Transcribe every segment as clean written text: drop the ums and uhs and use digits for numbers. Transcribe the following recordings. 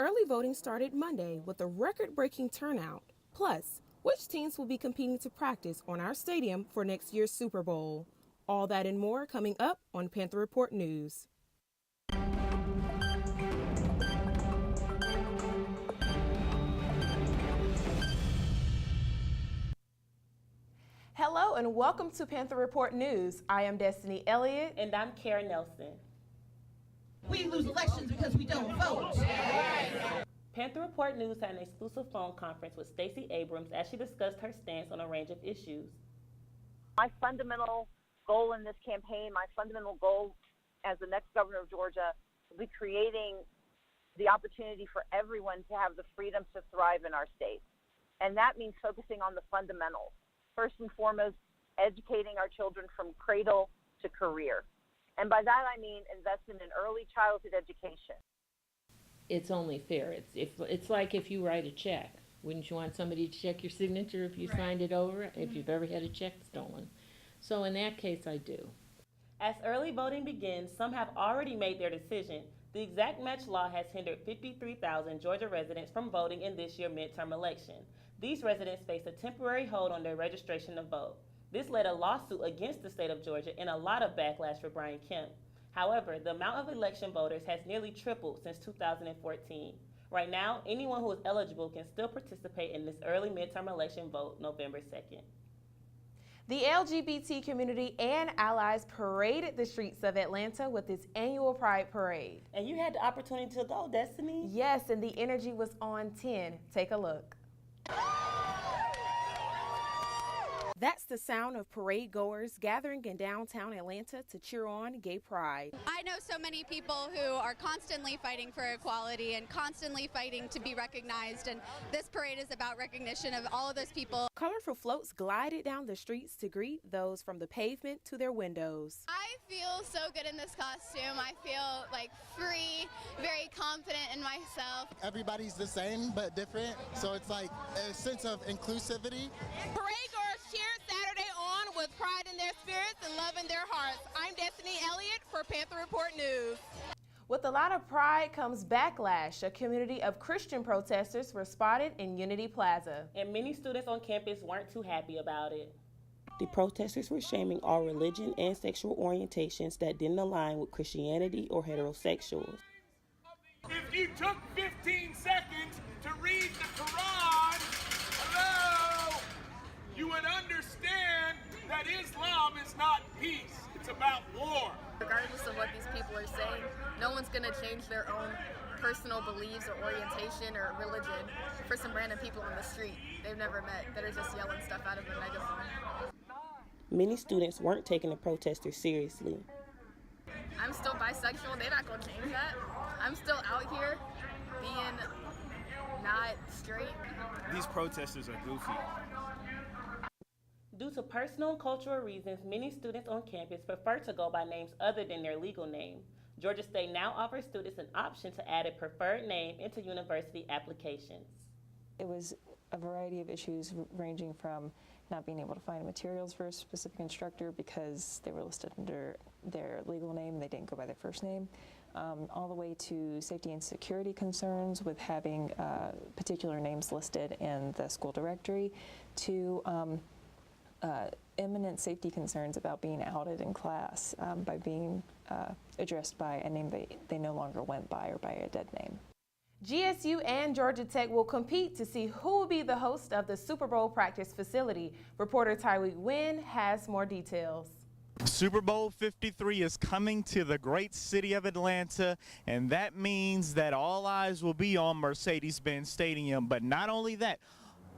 Early voting started Monday with a record-breaking turnout. Plus, which teams will be competing to practice on our stadium for next year's Super Bowl? All that and more coming up on Panther Report News. Hello and welcome to Panther Report News. I am Destiny Elliot. And I'm Kara Nelson. We lose elections because we don't vote. Panther Report News had an exclusive phone conference with Stacey Abrams as she discussed her stance on a range of issues. My fundamental goal in this campaign, my fundamental goal as the next governor of Georgia, will be creating the opportunity for everyone to have the freedom to thrive in our state. And that means focusing on the fundamentals. First and foremost, educating our children from cradle to career. And by that I mean investing in early childhood education. It's only fair. It's like if you write a check. Wouldn't you want somebody to check your signature if you signed it over, if you've ever had a check stolen? So in that case, I do. As early voting begins, some have already made their decision. The exact match law has hindered 53,000 Georgia residents from voting in this year's midterm election. These residents face a temporary hold on their registration to vote. This led a lawsuit against the state of Georgia and a lot of backlash for Brian Kemp. However, the amount of election voters has nearly tripled since 2014. Right now, anyone who is eligible can still participate in this early midterm election vote November 2nd. The LGBT community and allies paraded the streets of Atlanta with its annual Pride Parade. And you had the opportunity to go, Destiny. Yes, and the energy was on 10. Take a look. That's the sound of parade goers gathering in downtown Atlanta to cheer on gay pride. I know so many people who are constantly fighting for equality and constantly fighting to be recognized, and this parade is about recognition of all of those people. Colorful floats glided down the streets to greet those from the pavement to their windows. I feel so good in this costume. I feel like free, very confident in myself. Everybody's the same but different, so it's like a sense of inclusivity. Parade goers cheer Saturday on with pride in their spirits and love in their hearts. I'm Destiny Elliot for Panther Report News. With a lot of pride comes backlash. A community of Christian protesters were spotted in Unity Plaza. And many students on campus weren't too happy about it. The protesters were shaming all religion and sexual orientations that didn't align with Christianity or heterosexuals. If you took 15 seconds to read the Quran, hello, you would understand that Islam is not peace, it's about war. Regardless of what these people are saying, no one's going to change their own personal beliefs or orientation or religion for some random people on the street they've never met that are just yelling stuff out of a megaphone. Many students weren't taking the protesters seriously. I'm still bisexual, they're not going to change that. I'm still out here being not straight. These protesters are goofy. Due to personal and cultural reasons, many students on campus prefer to go by names other than their legal name. Georgia State now offers students an option to add a preferred name into university applications. It was a variety of issues ranging from not being able to find materials for a specific instructor because they were listed under their legal name and they didn't go by their first name, all the way to safety and security concerns with having particular names listed in the school directory, to imminent safety concerns about being outed in class by being addressed by a name they no longer went by or by a dead name. GSU and Georgia Tech will compete to see who will be the host of the Super Bowl practice facility. Reporter Tyrik Wynn has more details. Super Bowl 53 is coming to the great city of Atlanta, and that means that all eyes will be on Mercedes-Benz Stadium. But not only that,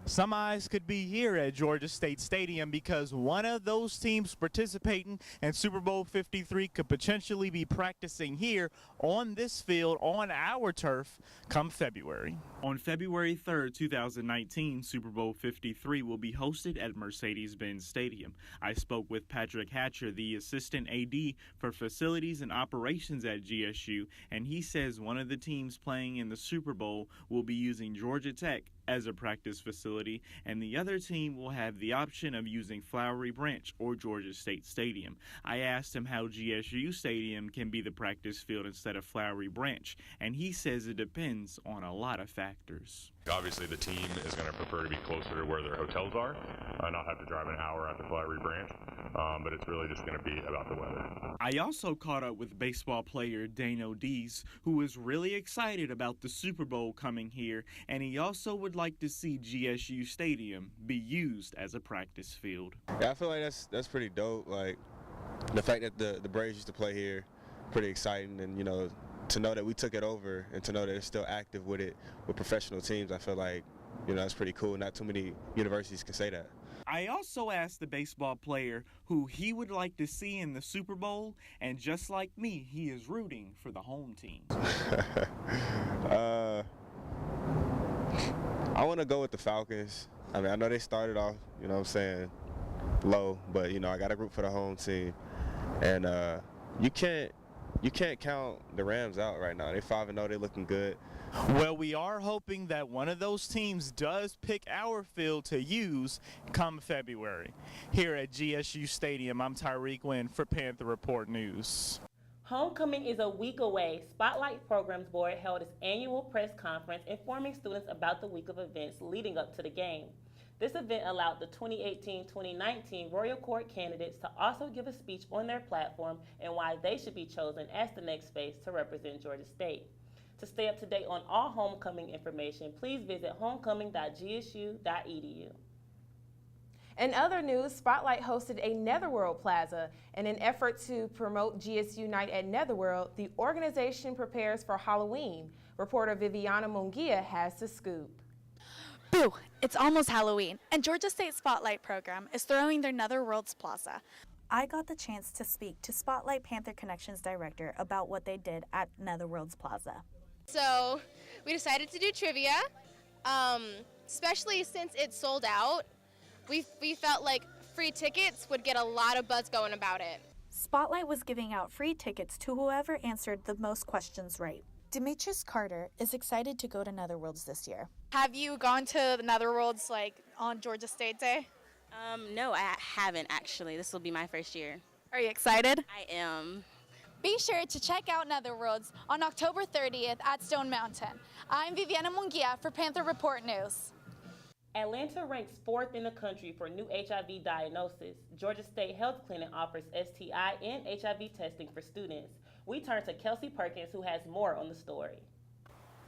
some eyes could be here at Georgia State Stadium because one of those teams participating in Super Bowl 53 could potentially be practicing here on this field on our turf come February. On February 3rd, 2019, Super Bowl 53 will be hosted at Mercedes-Benz Stadium. I spoke with Patrick Hatcher, the assistant AD for facilities and operations at GSU, and he says one of the teams playing in the Super Bowl will be using Georgia Tech as a practice facility. facility, and the other team will have the option of using Flowery Branch or Georgia State Stadium. I asked him how GSU Stadium can be the practice field instead of Flowery Branch, and he says it depends on a lot of factors. Obviously, the team is going to prefer to be closer to where their hotels are, not have to drive an hour at the Flowery Branch, but it's really just going to be about the weather. I also caught up with baseball player Dano Dees, who is really excited about the Super Bowl coming here, and he also would like to see GSU Stadium be used as a practice field. Yeah, I feel like that's pretty dope. Like the fact that the Braves used to play here, pretty exciting, and to know that we took it over and to know that it's still active with it with professional teams, I feel like that's pretty cool. Not too many universities can say that. I also asked the baseball player who he would like to see in the Super Bowl, and just like me, he is rooting for the home team. I want to go with the Falcons. I mean, I know they started off, low, but I got to root for the home team. And you can't count the Rams out right now. They're 5-0. They're looking good. Well, we are hoping that one of those teams does pick our field to use come February. Here at GSU Stadium, I'm Tyrik Wynn for Panther Report News. Homecoming is a week away. Spotlight Programs Board held its annual press conference informing students about the week of events leading up to the game. This event allowed the 2018-2019 Royal Court candidates to also give a speech on their platform and why they should be chosen as the next face to represent Georgia State. To stay up to date on all homecoming information, please visit homecoming.gsu.edu. In other news, Spotlight hosted a Netherworld Plaza. In an effort to promote GSU Night at Netherworld, the organization prepares for Halloween. Reporter Viviana Munguia has the scoop. Boo! It's almost Halloween, and Georgia State Spotlight program is throwing their Netherworld's Plaza. I got the chance to speak to Spotlight Panther Connections Director about what they did at Netherworld's Plaza. So we decided to do trivia, especially since it's sold out. We felt like free tickets would get a lot of buzz going about it. Spotlight was giving out free tickets to whoever answered the most questions right. Demetrius Carter is excited to go to Netherworlds this year. Have you gone to the Netherworlds on Georgia State Day? No, I haven't actually. This will be my first year. Are you excited? I am. Be sure to check out Netherworlds on October 30th at Stone Mountain. I'm Viviana Munguia for Panther Report News. Atlanta ranks 4th in the country for new HIV diagnosis. Georgia State Health Clinic offers STI and HIV testing for students. We turn to Kelsey Perkins, who has more on the story.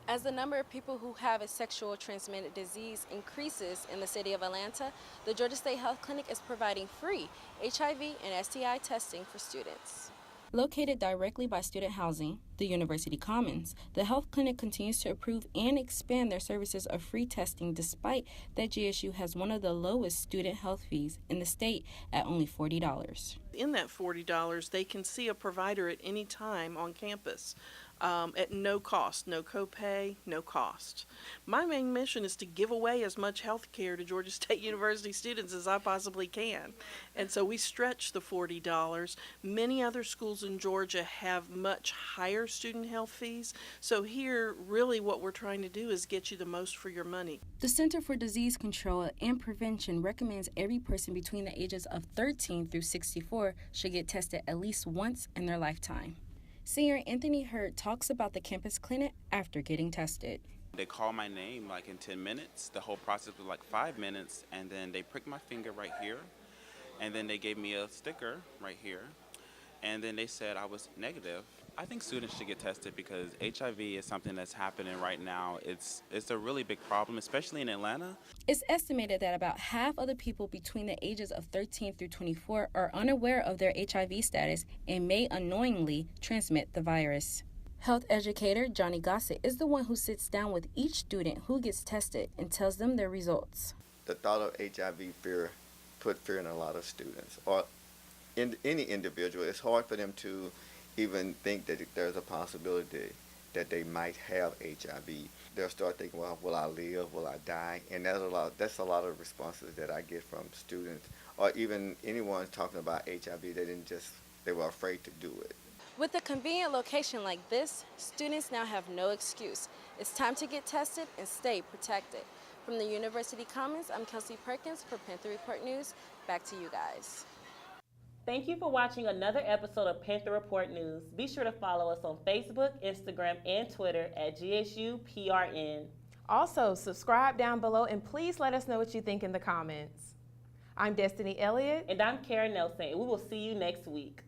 As the number of people who have a sexual transmitted disease increases in the city of Atlanta, the Georgia State Health Clinic is providing free HIV and STI testing for students. Located directly by student housing, the University Commons, the health clinic continues to improve and expand their services of free testing despite that GSU has one of the lowest student health fees in the state at only $40. In that $40, they can see a provider at any time on campus. At no cost, no copay, no cost. My main mission is to give away as much health care to Georgia State University students as I possibly can. And so we stretch the $40. Many other schools in Georgia have much higher student health fees. So here, really what we're trying to do is get you the most for your money. The Center for Disease Control and Prevention recommends every person between the ages of 13 through 64 should get tested at least once in their lifetime. Senior Anthony Hurd talks about the campus clinic after getting tested. They call my name in 10 minutes. The whole process was 5 minutes, and then they pricked my finger right here, and then they gave me a sticker right here, and then they said I was negative. I think students should get tested because HIV is something that's happening right now. It's a really big problem, especially in Atlanta. It's estimated that about half of the people between the ages of 13 through 24 are unaware of their HIV status and may unknowingly transmit the virus. Health educator Johnny Gossett is the one who sits down with each student who gets tested and tells them their results. The thought of HIV put fear in a lot of students or in any individual. It's hard for them to even think that there's a possibility that they might have HIV. They'll start thinking, well, will I live? Will I die? And that's a lot of responses that I get from students or even anyone talking about HIV. They were afraid to do it. With a convenient location like this, students now have no excuse. It's time to get tested and stay protected. From the University Commons, I'm Kelsey Perkins for Panther Report News. Back to you guys. Thank you for watching another episode of Panther Report News. Be sure to follow us on Facebook, Instagram, and Twitter at GSU PRN. Also, subscribe down below and please let us know what you think in the comments. I'm Destiny Elliott. And I'm Kara Nelson, and we will see you next week.